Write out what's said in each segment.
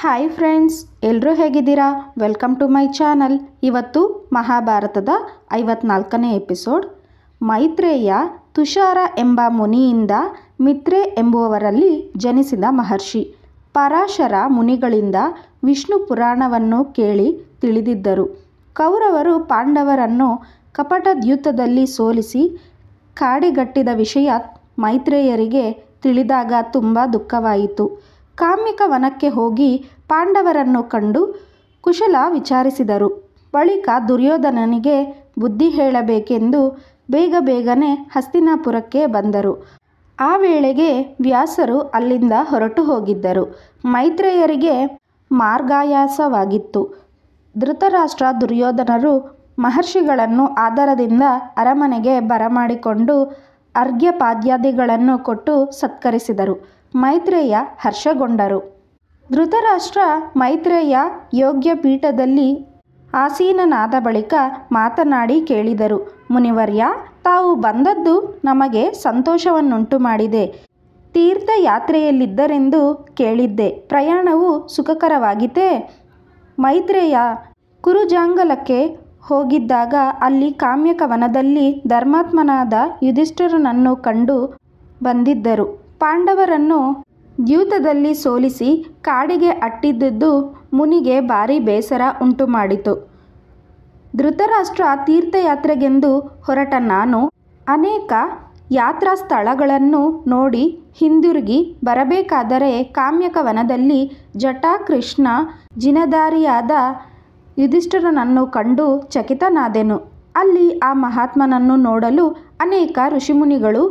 Hi friends, ಎಲ್ಲರೂ ಹೇಗಿದ್ದೀರಾ? Welcome to my channel. ಇವತ್ತು ಮಹಾಭಾರತದ 54ನೇ ಎಪಿಸೋಡ್. ಮೈತ್ರೇಯ ತುಷಾರ ಎಂಬ ಮುನಿಯಿಂದ ಮಿತ್ರೆ ಎಂಬುವವರಲ್ಲಿ ಜನಿಸಿದ ಮಹರ್ಷಿ. ಪರಾಶರ ಮುನಿಗಳಿಂದ ವಿಷ್ಣು ಪುರಾಣವನ್ನು ಕೇಳಿ ತಿಳಿದಿದ್ದರು. ಕೌರವರು ಪಾಂಡವರನ್ನು ಕಪಟದ್ಯೂತದಲ್ಲಿ ಸೋಲಿಸಿ ಕಾಡಿಗಟ್ಟಿದ ವಿಷಯ ಮೈತ್ರೇಯರಿಗೆ ತಿಳಿದಾಗ ತುಂಬ ದುಃಖವಾಯಿತು. ಕಾಮ್ಯಕ ವನಕ್ಕೆ ಹೋಗಿ ಪಾಂಡವರನ್ನು ಕಂಡು ಕುಶಲ ವಿಚಾರಿಸಿದರು. ಬಳಿಕ ದುರ್ಯೋಧನನಿಗೆ ಬುದ್ಧಿ ಹೇಳಬೇಕೆಂದು ಬೇಗನೆ ಹಸ್ತಿನಾಪುರಕ್ಕೆ ಬಂದರು. ಆ ವೇಳೆಗೆ ವ್ಯಾಸರು ಅಲ್ಲಿಂದ ಹೊರಟು ಹೋಗಿದ್ದರು. ಮೈತ್ರೇಯರಿಗೆ ಮಾರ್ಗಾಯಾಸವಾಗಿತ್ತು. ಧೃತರಾಷ್ಟ್ರ, ದುರ್ಯೋಧನರು ಮಹರ್ಷಿಗಳನ್ನು ಆದರದಿಂದ ಅರಮನೆಗೆ ಬರಮಾಡಿಕೊಂಡು ಅರ್ಘ್ಯಪಾದ್ಯಾದಿಗಳನ್ನು ಕೊಟ್ಟು ಸತ್ಕರಿಸಿದರು. ಮೈತ್ರೇಯ ಹರ್ಷಗೊಂಡರು. ಧೃತರಾಷ್ಟ್ರ ಮೈತ್ರೇಯ ಯೋಗ್ಯ ಪೀಠದಲ್ಲಿ ಆಸೀನನಾದ ಬಳಿಕ ಮಾತನಾಡಿ ಕೇಳಿದರು. ಮುನಿವರ್ಯ, ತಾವು ಬಂದದ್ದು ನಮಗೆ ಸಂತೋಷವನ್ನುಂಟು ಮಾಡಿದೆ. ತೀರ್ಥಯಾತ್ರೆಯಲ್ಲಿದ್ದರೆಂದು ಕೇಳಿದ್ದೆ. ಪ್ರಯಾಣವು ಸುಖಕರವಾಗಿತ್ತೇ? ಮೈತ್ರೇಯ ಕುರುಜಾಂಗಲಕ್ಕೆ ಹೋಗಿದ್ದಾಗ ಅಲ್ಲಿ ಕಾಮ್ಯಕ ವನದಲ್ಲಿ ಧರ್ಮಾತ್ಮನಾದ ಯುಧಿಷ್ಠಿರನನ್ನು ಕಂಡು ಬಂದಿದ್ದರು. ಪಾಂಡವರನ್ನು ದ್ಯೂತದಲ್ಲಿ ಸೋಲಿಸಿ ಕಾಡಿಗೆ ಅಟ್ಟಿದ್ದುದು ಮುನಿಗೆ ಭಾರಿ ಬೇಸರ ಉಂಟು ಮಾಡಿತು. ಧೃತರಾಷ್ಟ್ರ ತೀರ್ಥಯಾತ್ರೆಗೆಂದು ಹೊರಟ ನಾನು ಅನೇಕ ಯಾತ್ರಾ ಸ್ಥಳಗಳನ್ನು ನೋಡಿ ಹಿಂದಿರುಗಿ ಬರಬೇಕಾದರೆ ಕಾಮ್ಯಕ ವನದಲ್ಲಿ ಜಟಾಕೃಷ್ಣ ಜಿನಧಾರಿಯಾದ ಯುಧಿಷ್ಠಿರನನ್ನು ಕಂಡು ಚಕಿತನಾದೆನು. ಅಲ್ಲಿ ಆ ಮಹಾತ್ಮನನ್ನು ನೋಡಲು ಅನೇಕ ಋಷಿಮುನಿಗಳು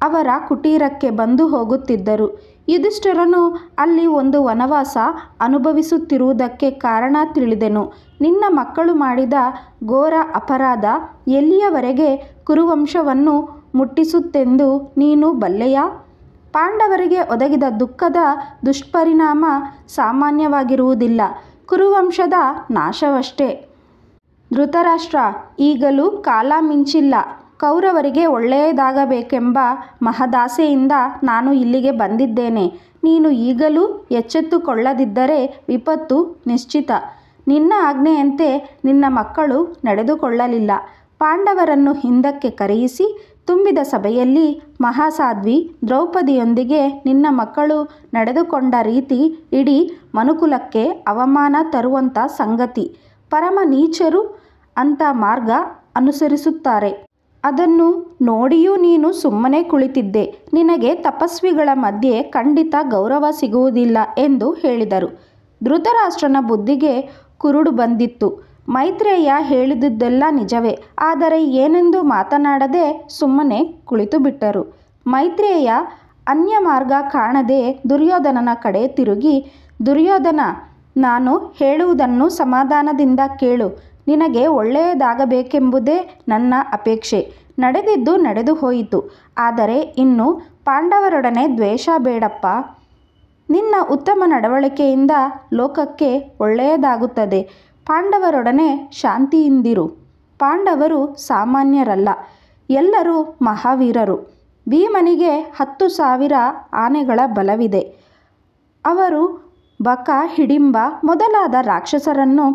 ಅವರ ಕುಟೀರಕ್ಕೆ ಬಂದು ಹೋಗುತ್ತಿದ್ದರು. ಯುಧಿಷ್ಠಿರನು ಅಲ್ಲಿ ಒಂದು ವನವಾಸ ಅನುಭವಿಸುತ್ತಿರುವುದಕ್ಕೆ ಕಾರಣ ತಿಳಿದೆನು. ನಿನ್ನ ಮಕ್ಕಳು ಮಾಡಿದ ಘೋರ ಅಪರಾಧ ಎಲ್ಲಿಯವರೆಗೆ ಕುರುವಂಶವನ್ನು ಮುಟ್ಟಿಸುತ್ತೆಂದು ನೀನು ಬಲ್ಲೆಯಾ? ಪಾಂಡವರಿಗೆ ಒದಗಿದ ದುಃಖದ ದುಷ್ಪರಿಣಾಮ ಸಾಮಾನ್ಯವಾಗಿರುವುದಿಲ್ಲ, ಕುರುವಂಶದ ನಾಶವಷ್ಟೇ. ಧೃತರಾಷ್ಟ್ರ, ಈಗಲೂ ಕಾಲ ಮಿಂಚಿಲ್ಲ. ಕೌರವರಿಗೆ ಒಳ್ಳೆಯದಾಗಬೇಕೆಂಬ ಮಹದಾಸೆಯಿಂದ ನಾನು ಇಲ್ಲಿಗೆ ಬಂದಿದ್ದೇನೆ. ನೀನು ಈಗಲೂ ಎಚ್ಚೆತ್ತುಕೊಳ್ಳದಿದ್ದರೆ ವಿಪತ್ತು ನಿಶ್ಚಿತ. ನಿನ್ನ ಆಜ್ಞೆಯಂತೆ ನಿನ್ನ ಮಕ್ಕಳು ನಡೆದುಕೊಳ್ಳಲಿಲ್ಲ. ಪಾಂಡವರನ್ನು ಹಿಂದಕ್ಕೆ ಕರೆಯಿಸಿ ತುಂಬಿದ ಸಭೆಯಲ್ಲಿ ಮಹಾಸಾಧ್ವಿ ದ್ರೌಪದಿಯೊಂದಿಗೆ ನಿನ್ನ ಮಕ್ಕಳು ನಡೆದುಕೊಂಡ ರೀತಿ ಇಡೀ ಮನುಕುಲಕ್ಕೆ ಅವಮಾನ ತರುವಂಥ ಸಂಗತಿ. ಪರಮ ನೀಚರು ಅಂಥ ಮಾರ್ಗ ಅನುಸರಿಸುತ್ತಾರೆ. ಅದನ್ನು ನೋಡಿಯೂ ನೀನು ಸುಮ್ಮನೆ ಕುಳಿತಿದ್ದೆ. ನಿನಗೆ ತಪಸ್ವಿಗಳ ಮಧ್ಯೆ ಖಂಡಿತ ಗೌರವ ಸಿಗುವುದಿಲ್ಲ ಎಂದು ಹೇಳಿದರು. ಧೃತರಾಷ್ಟ್ರನ ಬುದ್ಧಿಗೆ ಕುರುಡು ಬಂದಿತ್ತು. ಮೈತ್ರೇಯ ಹೇಳಿದುದೆಲ್ಲ ನಿಜವೇ. ಆದರೆ ಏನೆಂದು ಮಾತನಾಡದೆ ಸುಮ್ಮನೆ ಕುಳಿತುಬಿಟ್ಟರು. ಮೈತ್ರೇಯ ಅನ್ಯ ಮಾರ್ಗ ಕಾಣದೆ ದುರ್ಯೋಧನನ ಕಡೆ ತಿರುಗಿ, ದುರ್ಯೋಧನ, ನಾನು ಹೇಳುವುದನ್ನು ಸಮಾಧಾನದಿಂದ ಕೇಳು. ನಿನಗೆ ಒಳ್ಳೆಯದಾಗಬೇಕೆಂಬುದೇ ನನ್ನ ಅಪೇಕ್ಷೆ. ನಡೆದಿದ್ದು ನಡೆದು ಹೋಯಿತು. ಆದರೆ ಇನ್ನು ಪಾಂಡವರೊಡನೆ ದ್ವೇಷ ಬೇಡಪ್ಪ. ನಿನ್ನ ಉತ್ತಮ ನಡವಳಿಕೆಯಿಂದ ಲೋಕಕ್ಕೆ ಒಳ್ಳೆಯದಾಗುತ್ತದೆ. ಪಾಂಡವರೊಡನೆ ಶಾಂತಿಯಿಂದಿರು. ಪಾಂಡವರು ಸಾಮಾನ್ಯರಲ್ಲ, ಎಲ್ಲರೂ ಮಹಾವೀರರು. ಭೀಮನಿಗೆ 10,000 ಆನೆಗಳ ಬಲವಿದೆ. ಅವರು ಬಕ, ಹಿಡಿಂಬ ಮೊದಲಾದ ರಾಕ್ಷಸರನ್ನು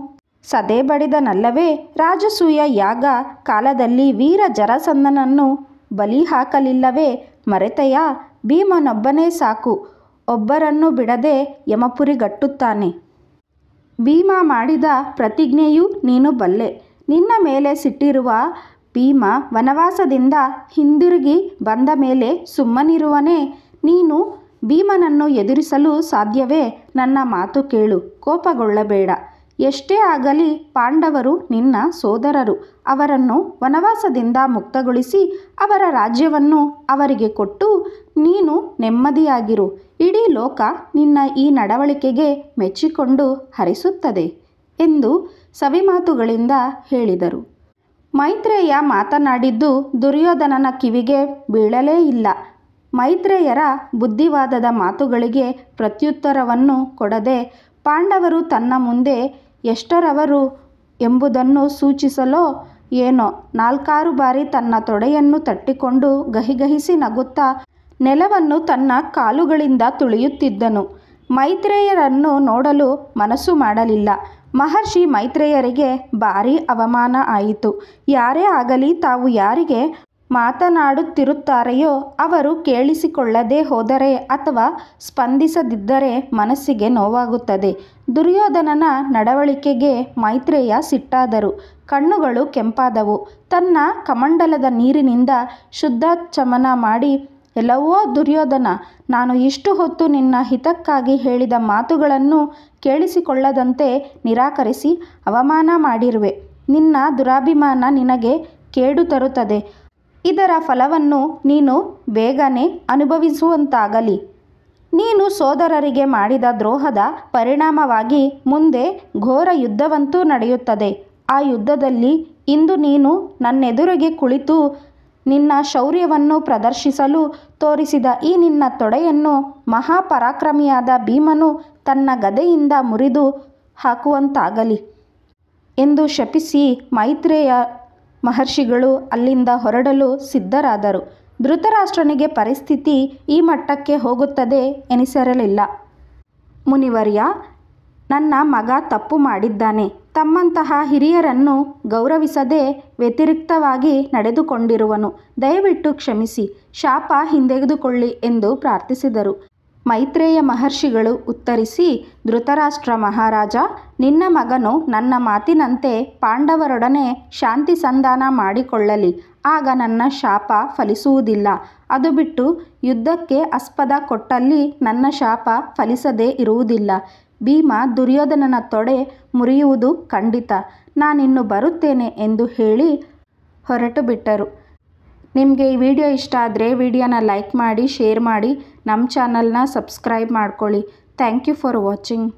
ಸದೆಬಡಿದನಲ್ಲವೇ? ರಾಜಸೂಯ ಯಾಗ ಕಾಲದಲ್ಲಿ ವೀರ ಜರಾಸಂಧನನ್ನು ಬಲಿ ಹಾಕಲಿಲ್ಲವೇ? ಮರೆತೆಯಾ? ಭೀಮನೊಬ್ಬನೇ ಸಾಕು, ಒಬ್ಬರನ್ನು ಬಿಡದೆ ಯಮಪುರಿಗಟ್ಟುತ್ತಾನೆ. ಭೀಮ ಮಾಡಿದ ಪ್ರತಿಜ್ಞೆಯೂ ನೀನು ಬಲ್ಲೆ. ನಿನ್ನ ಮೇಲೆ ಸಿಟ್ಟಿರುವ ಭೀಮ ವನವಾಸದಿಂದ ಹಿಂದಿರುಗಿ ಬಂದ ಮೇಲೆ ಸುಮ್ಮನಿರುವನೇ? ನೀನು ಭೀಮನನ್ನು ಎದುರಿಸಲು ಸಾಧ್ಯವೇ? ನನ್ನ ಮಾತು ಕೇಳು, ಕೋಪಗೊಳ್ಳಬೇಡ. ಎಷ್ಟೇ ಆಗಲಿ ಪಾಂಡವರು ನಿನ್ನ ಸೋದರರು. ಅವರನ್ನು ವನವಾಸದಿಂದ ಮುಕ್ತಗೊಳಿಸಿ ಅವರ ರಾಜ್ಯವನ್ನು ಅವರಿಗೆ ಕೊಟ್ಟು ನೀನು ನೆಮ್ಮದಿಯಾಗಿರು. ಇಡೀ ಲೋಕ ನಿನ್ನ ಈ ನಡವಳಿಕೆಗೆ ಮೆಚ್ಚಿಕೊಂಡು ಹರಿಸುತ್ತದೆ ಎಂದು ಸವಿಮಾತುಗಳಿಂದ ಹೇಳಿದರು. ಮೈತ್ರೇಯ ಮಾತನಾಡಿದ್ದು ದುರ್ಯೋಧನನ ಕಿವಿಗೆ ಬೀಳಲೇ ಇಲ್ಲ. ಮೈತ್ರೇಯರ ಬುದ್ಧಿವಾದದ ಮಾತುಗಳಿಗೆ ಪ್ರತ್ಯುತ್ತರವನ್ನು ಕೊಡದೆ ಪಾಂಡವರು ತನ್ನ ಮುಂದೆ ಎಷ್ಟರವರು ಎಂಬುದನ್ನು ಸೂಚಿಸಲೋ ಏನೋ 4 ಬಾರಿ ತನ್ನ ತೊಡೆಯನ್ನು ತಟ್ಟಿಕೊಂಡು ಗಹಿಗಹಿಸಿ ನಗುತ್ತಾ ನೆಲವನ್ನು ತನ್ನ ಕಾಲುಗಳಿಂದ ತುಳಿಯುತ್ತಿದ್ದನು. ಮೈತ್ರೇಯರನ್ನು ನೋಡಲು ಮನಸ್ಸು ಮಾಡಲಿಲ್ಲ. ಮಹರ್ಷಿ ಮೈತ್ರೇಯರಿಗೆ ಭಾರೀ ಅವಮಾನ ಆಯಿತು. ಯಾರೇ ಆಗಲಿ ತಾವು ಯಾರಿಗೆ ಮಾತನಾಡುತ್ತಿರುತ್ತಾರೆಯೋ ಅವರು ಕೇಳಿಸಿಕೊಳ್ಳದೆ ಹೋದರೆ ಅಥವಾ ಸ್ಪಂದಿಸದಿದ್ದರೆ ಮನಸ್ಸಿಗೆ ನೋವಾಗುತ್ತದೆ. ದುರ್ಯೋಧನನ ನಡವಳಿಕೆಗೆ ಮೈತ್ರೇಯ ಸಿಟ್ಟಾದರು. ಕಣ್ಣುಗಳು ಕೆಂಪಾದವು. ತನ್ನ ಕಮಂಡಲದ ನೀರಿನಿಂದ ಶುದ್ಧಾಚಮನ ಮಾಡಿ, ಎಲ್ಲವೋ ದುರ್ಯೋಧನ, ನಾನು ಇಷ್ಟು ಹೊತ್ತು ನಿನ್ನ ಹಿತಕ್ಕಾಗಿ ಹೇಳಿದ ಮಾತುಗಳನ್ನು ಕೇಳಿಸಿಕೊಳ್ಳದಂತೆ ನಿರಾಕರಿಸಿ ಅವಮಾನ ಮಾಡಿರುವೆ. ನಿನ್ನ ದುರಾಭಿಮಾನ ನಿನಗೆ ಕೇಡು ತರುತ್ತದೆ. ಇದರ ಫಲವನ್ನು ನೀನು ಬೇಗನೆ ಅನುಭವಿಸುವಂತಾಗಲಿ. ನೀನು ಸೋದರರಿಗೆ ಮಾಡಿದ ದ್ರೋಹದ ಪರಿಣಾಮವಾಗಿ ಮುಂದೆ ಘೋರ ಯುದ್ಧವಂತೂ ನಡೆಯುತ್ತದೆ. ಆ ಯುದ್ಧದಲ್ಲಿ ಇಂದು ನೀನು ನನ್ನೆದುರಿಗೆ ಕುಳಿತು ನಿನ್ನ ಶೌರ್ಯವನ್ನು ಪ್ರದರ್ಶಿಸಲು ತೋರಿಸಿದ ಈ ನಿನ್ನ ತೊಡೆಯನ್ನು ಮಹಾಪರಾಕ್ರಮಿಯಾದ ಭೀಮನು ತನ್ನ ಗದೆಯಿಂದ ಮುರಿದು ಹಾಕುವಂತಾಗಲಿ ಎಂದು ಶಪಿಸಿ ಮೈತ್ರೇಯ ಮಹರ್ಷಿಗಳು ಅಲ್ಲಿಂದ ಹೊರಡಲು ಸಿದ್ಧರಾದರು. ಧೃತರಾಷ್ಟ್ರನಿಗೆ ಪರಿಸ್ಥಿತಿ ಈ ಮಟ್ಟಕ್ಕೆ ಹೋಗುತ್ತದೆ ಎನಿಸಿರಲಿಲ್ಲ. ಮುನಿವರ್ಯ, ನನ್ನ ಮಗ ತಪ್ಪು ಮಾಡಿದ್ದಾನೆ. ತಮ್ಮಂತಹ ಹಿರಿಯರನ್ನು ಗೌರವಿಸದೆ ವ್ಯತಿರಿಕ್ತವಾಗಿ ನಡೆದುಕೊಂಡಿರುವನು. ದಯವಿಟ್ಟು ಕ್ಷಮಿಸಿ, ಶಾಪ ಹಿಂದೆಗೆದುಕೊಳ್ಳಿ ಎಂದು ಪ್ರಾರ್ಥಿಸಿದರು. ಮೈತ್ರೇಯ ಮಹರ್ಷಿಗಳು ಉತ್ತರಿಸಿ, ಧೃತರಾಷ್ಟ್ರ ಮಹಾರಾಜ, ನಿನ್ನ ಮಗನು ನನ್ನ ಮಾತಿನಂತೆ ಪಾಂಡವರೊಡನೆ ಶಾಂತಿ ಸಂಧಾನ ಮಾಡಿಕೊಳ್ಳಲಿ. ಆಗ ನನ್ನ ಶಾಪ ಫಲಿಸುವುದಿಲ್ಲ. ಅದು ಬಿಟ್ಟು ಯುದ್ಧಕ್ಕೆ ಆಸ್ಪದ ಕೊಟ್ಟಲ್ಲಿ ನನ್ನ ಶಾಪ ಫಲಿಸದೇ ಇರುವುದಿಲ್ಲ. ಭೀಮ ದುರ್ಯೋಧನನ ತೊಡೆ ಮುರಿಯುವುದು ಖಂಡಿತ. ನಾನಿನ್ನು ಬರುತ್ತೇನೆ ಎಂದು ಹೇಳಿ ಹೊರಟು ಬಿಟ್ಟರು. ನಿಮಗೆ ಈ ವಿಡಿಯೋ ಇಷ್ಟ ಆದರೆ ವಿಡಿಯೋನ ಲೈಕ್ ಮಾಡಿ, ಶೇರ್ ಮಾಡಿ, ನಮ್ಮ ಚಾನಲ್ನ ಸಬ್ಸ್ಕ್ರೈಬ್ ಮಾಡ್ಕೊಳ್ಳಿ. Thank you for watching.